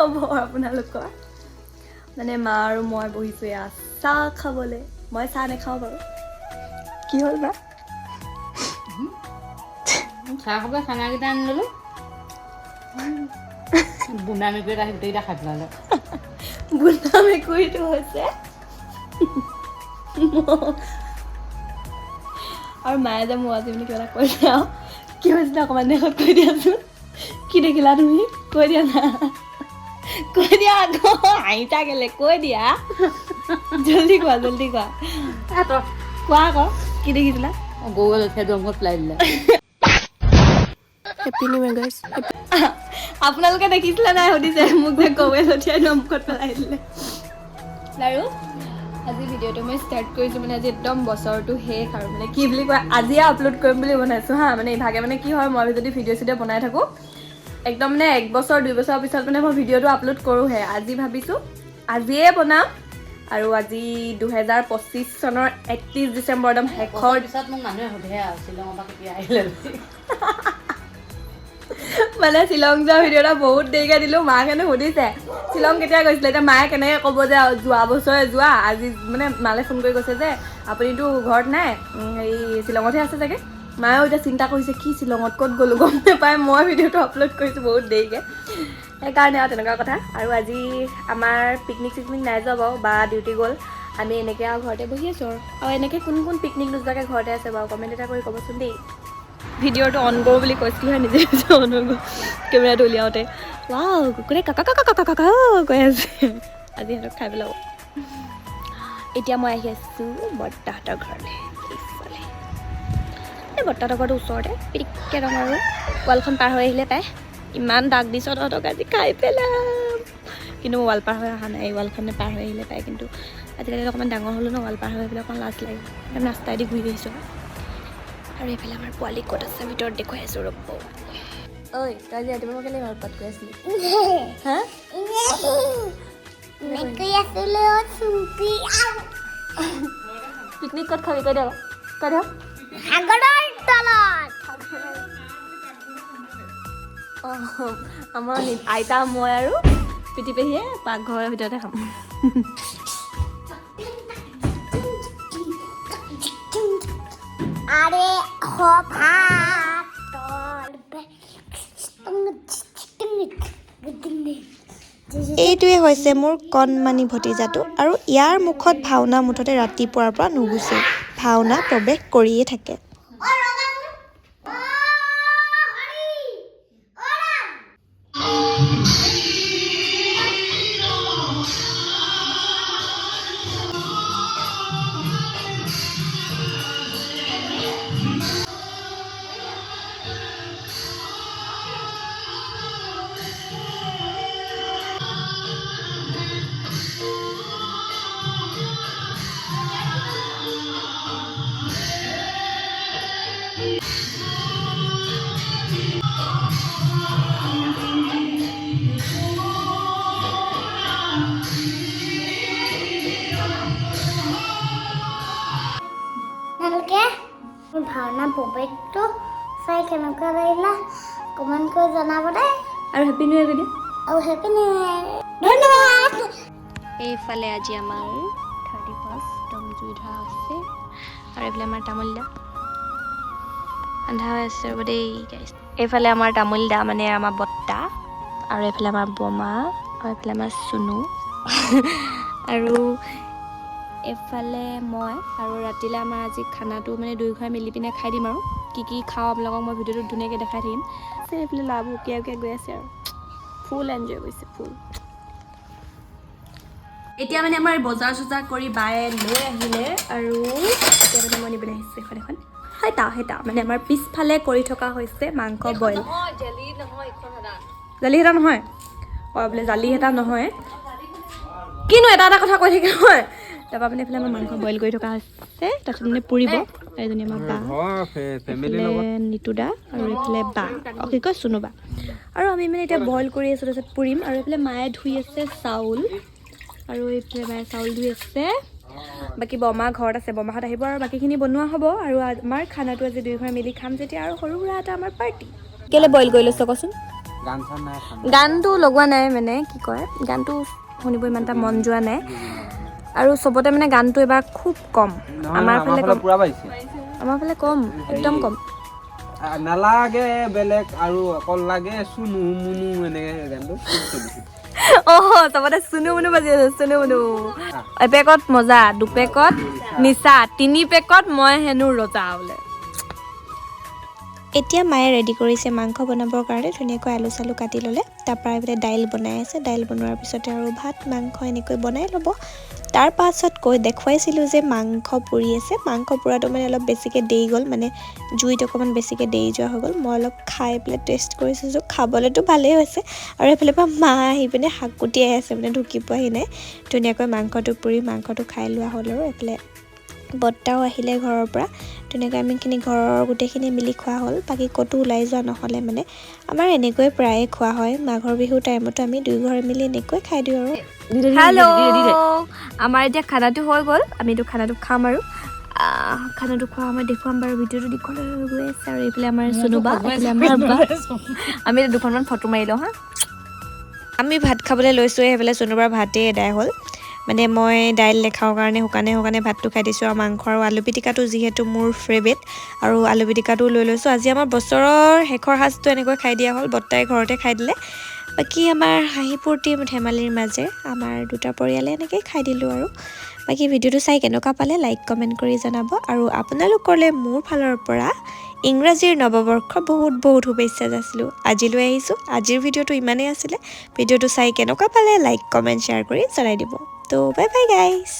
খবৰ আপোনালোকৰ মানে মা আৰু মই বহিছোঁ এয়া চাহ খাবলৈ মই চাহ নাখাওঁ বাৰু কি হ'ল বা চাহ খাব খানাকেইটা আনি ল'লোঁ বুঢ়া মেকুৰী এটা গোটেইকেইটা খাই পেলালে বুঢ়া মেকুৰীটো হৈছে আৰু মায়ে যে মোৰ আজি মানে কিবা এটা কৈছে আৰু কি হৈছিলে অকণমান দেশত কৈ দিয়াচোন কি দেখিলা তুমি কৈ দিয়া না কৈ দিয়া আকৌ হাঁহিতা কেলে কৈ দিয়া জল্দি কোৱা কোৱা আকৌ কি দেখিছিলা গৰুৱে লঠিয়াই জংঘলত পেলাই দিলে হেপী নিউ ইয়েৰ গাইছ আপোনালোকে দেখিছিলে নাই সুধিছে মোক যে গৰুৱে লঠিয়াই মুখত পেলাই দিলে আৰু আজি ভিডিঅ'টো মই ষ্টাৰ্ট কৰিছোঁ মানে আজি একদম বছৰটো শেষ আৰু মানে কি বুলি কয় আজিয়ে আপলোড কৰিম বুলি বনাইছোঁ হা মানে ইভাগে মানে কি হয় মই যদি ভিডিঅ' চিডিঅ' বনাই থাকোঁ একদম মানে 1 বছৰ 2 বছৰৰ পিছত মানে মই ভিডিঅ'টো আপলোড কৰোঁহে আজি ভাবিছোঁ আজিয়ে বনাম আৰু আজি 2025 চনৰ 31 ডিচেম্বৰ একদম শেষৰ পিছত মোক মানুহে সোধে আৰু শ্বিলঙৰ পৰা কেতিয়া আহিলে মানে শ্বিলং যোৱা ভিডিঅ' এটা বহুত দেৰিকৈ দিলোঁ মাক হেনো সুধিছে শ্বিলং কেতিয়া গৈছিলে এতিয়া মায়ে কেনেকৈ ক'ব যে যোৱা বছৰে যোৱা আজি মানে মালৈ ফোন কৰি কৈছে যে আপুনিতো ঘৰত নাই হেৰি শ্বিলঙতহে আছে চাগে মায়েও এতিয়া চিন্তা কৰিছে কি শ্বিলঙত ক'ত গ'লোঁ গম নাপায় মই ভিডিঅ'টো আপলোড কৰিছোঁ বহুত দেৰিকৈ সেইকাৰণে আৰু তেনেকুৱা কথা আৰু আজি আমাৰ পিকনিক চিকনিক নাই যোৱা বাৰু বা ডিউটি গ'ল আমি এনেকৈ আৰু ঘৰতে বহি আছোঁ আৰু এনেকৈ কোন কোন পিকনিক নোযোৱাকৈ ঘৰতে আছে বাৰু কমেণ্ট এটা কৰি ক'বচোন দেই ভিডিঅ'টো অন কৰোঁ বুলি কৈছিলোঁ নিজে অন হৈ গ'ল কেমেৰাটো উলিয়াওঁতে ৱাও কুকুৰে কাকা কাকা কাকা কাকা কৈ আছে আজি সিহঁতক খাই পেলাব এতিয়া মই আহি আছোঁ বৰ্তাহঁতৰ ঘৰলৈ পিছফালে এই বৰ্তাহঁতৰ ঘৰটো ওচৰতে পিটিককৈ ৰং আৰু ৱালখন পাৰ হৈ আহিলে পায় ইমান দাগ দিছ তহঁতক আজি খাই পেলাম কিন্তু ৱাল পাৰ হৈ অহা নাই এই ৱালখনে পাৰ হৈ আহিলে পায় কিন্তু আজিকালি অকণমান ডাঙৰ হ'লোঁ ন ৱাল পাৰ হৈ আহিলে অকণমান লাজ লাগে সেইকাৰণে ৰাস্তাইদি ঘূৰি আহিছোঁ আৰু এইফালে আমাৰ পোৱালি ক'ত আছে ভিতৰত দেখুৱাই আছোঁ ৰ'ব ঐ তই যে ৰাতিপুৱা কেলৈ ইমান উৎপাত কৰি আছিলি হা পিকনিক ক'ত খাবি কৈ দিয়ক আমাৰ আইতা মই আৰু পিটি পেহীয়ে পাকঘৰৰ ভিতৰতে খাম আৰে এইটোৱে হৈছে মোৰ কণমানি ভতিজাটো আৰু ইয়াৰ মুখত ভাওনা মুঠতে ৰাতিপুৱাৰ পৰা নুগুচে ভাওনা প্ৰৱেশ কৰিয়ে থাকে ভাওনা প্ৰৱেশটো চাই কেনেকুৱা লাগিলা কমেণ্ট কৰি জনাব দেই আৰু হেপী নিউ ইয়েৰ কৈ দিয়া আৰু হেপী নিউ ইয়েৰ ধন্যবাদ এইফালে আজি আমাৰ 31 একদম জুই ধৰা হৈছে আৰু এইফালে আমাৰ তামোল দা আন্ধা হৈ আছে ৰ'ব দেই গাইছ এইফালে আমাৰ তামোল দা মানে আমাৰ বৰ্তা আৰু এইফালে আমাৰ বমা আৰু এইফালে আমাৰ চুনু আৰু এইফালে মই আৰু ৰাতিলৈ আমাৰ আজি খানাটো মানে দুই ঘৰে মিলি পিনে খাই দিম আৰু কি খাওঁ আপোনালোকক মই ভিডিঅ'টোত ধুনীয়াকৈ দেখাই থাকিম এইফালে লাভ উকিয়াই গৈ আছে আৰু ফুল এনজয় কৰিছে ফুল এতিয়া মানে আমাৰ বজাৰ চজাৰ কৰি বায়ে লৈ আহিলে আৰু এতিয়া মানে মই নিবলৈ আহিছোঁ এখন হেতা মানে আমাৰ পিছফালে কৰি থকা হৈছে মাংস বইল জালি হেতা নহয় অঁ বোলে জালি হেতা নহয় কিনো এটা কথা কৈ থাকে হয় তাৰপৰা মানে এইফালে আমাৰ মাংস বইল কৰি থকা হৈছে তাৰপিছত মানে পুৰিব এজনী আমাৰ বা এইফালে নিতু দা আৰু এইফালে বা কি কয় চুনু বা আৰু আমি মানে এতিয়া বইল কৰি আছোঁ তাৰপিছত পুৰিম আৰু এইফালে মায়ে ধুই আছে চাউল আৰু এইফালে মায়ে চাউল ধুই আছে বাকী বমা ঘৰত আছে বমাহঁত আহিব আৰু বাকীখিনি বনোৱা হ'ব আৰু আমাৰ খানাটো আজি দুই ঘৰে মিলি খাম যেতিয়া আৰু সৰু সুৰা এটা আমাৰ পাৰ্টি কেলৈ বইল কৰি লৈছ কচোন গান চান নাই গানটো লগোৱা নাই মানে কি কয় গানটো শুনিব ইমান এটা মন যোৱা নাই আৰু চবতে মানে গানটো এবাৰ খুব কম আমাৰ ফালে কম পুৰা পাইছে আমাৰ ফালে কম একদম কম নালাগে বেলেগ আৰু অকল লাগে চুনু মুনু এনেকে গানটো চবতে চুনু মুনু বাজি আছে চুনু মুনু এপেকত মজা দুপেকত নিচা 3 পেকত মই হেনো ৰজা বোলে এতিয়া মায়ে ৰেডি কৰিছে মাংস বনাবৰ কাৰণে ধুনীয়াকৈ আলু চালু কাটি ল'লে তাৰপৰা এইফালে দাইল বনাই আছে দাইল বনোৱাৰ পিছতে আৰু ভাত মাংস এনেকৈ বনাই ল'ব তাৰ পাছত দেখুৱাইছিলোঁ যে মাংস পুৰি আছে মাংস পুৰাটো মানে অলপ বেছিকৈ দেৰি গ'ল মানে জুইত অকণমান বেছিকৈ দেৰি যোৱা হৈ গ'ল মই অলপ খাই পেলাই টেষ্ট কৰিছোঁ খাবলৈতো ভালেই হৈছে আৰু এইফালে পৰা মা আহি পিনে শাক কুটিয়াই আছে মানে ঢুকি পোৱাহি নাই ধুনীয়াকৈ মাংসটো পুৰি মাংসটো খাই লোৱা হ'ল আৰু এইফালে বৰ্তাও আহিলে ঘৰৰ পৰা ধুনীয়াকৈ আমিখিনি ঘৰৰ গোটেইখিনি মিলি খোৱা হ'ল বাকী ক'তো ওলাই যোৱা নহ'লে মানে আমাৰ এনেকৈ প্ৰায়ে খোৱা হয় মাঘৰ বিহুৰ টাইমতো আমি দুই ঘৰ মিলি এনেকৈ খাই দিওঁ আৰু হেল্ল' আমাৰ এতিয়া খানাটো হৈ গ'ল আমিতো খানাটো খাম আৰু খানাটো খোৱা আমাৰ দেখুৱাম বাৰু ভিডিঅ'টো দীঘলৈ গৈ আছে আৰু এইফালে আমাৰ চুনুবা এইফালে আমাৰ বা আমি দুখনমান ফটো মাৰি লওঁ হা আমি ভাত খাবলৈ লৈছোঁ সেইফালে চুনুবাৰ ভাতেই এদাই হ'ল মানে মই দাইল নেখাওঁ কাৰণে শুকানে ভাতটো খাই দিছোঁ আৰু মাংস আৰু আলু পিটিকাটো যিহেতু মোৰ ফেভৰেট আৰু আলু পিটিকাটো লৈ লৈছোঁ আজি আমাৰ বছৰৰ শেষৰ সাজটো এনেকৈ খাই দিয়া হ'ল বৰ্তাই ঘৰতে খাই দিলে বাকী আমাৰ হাঁহি ফূৰ্তি ধেমালিৰ মাজে আমাৰ দুটা পৰিয়ালে এনেকৈ খাই দিলোঁ আৰু বাকী ভিডিঅ'টো চাই কেনেকুৱা পালে লাইক কমেণ্ট কৰি জনাব আৰু আপোনালোকলৈ মোৰ ফালৰ পৰা ইংৰাজীৰ নৱবৰ্ষৰ বহুত শুভেচ্ছা যাচিলোঁ আজিলৈ আহিছোঁ আজিৰ ভিডিঅ'টো ইমানেই আছিলে ভিডিঅ'টো চাই কেনেকুৱা পালে লাইক কমেণ্ট শ্বেয়াৰ কৰি জনাই দিব তো বাই বাই গাইজ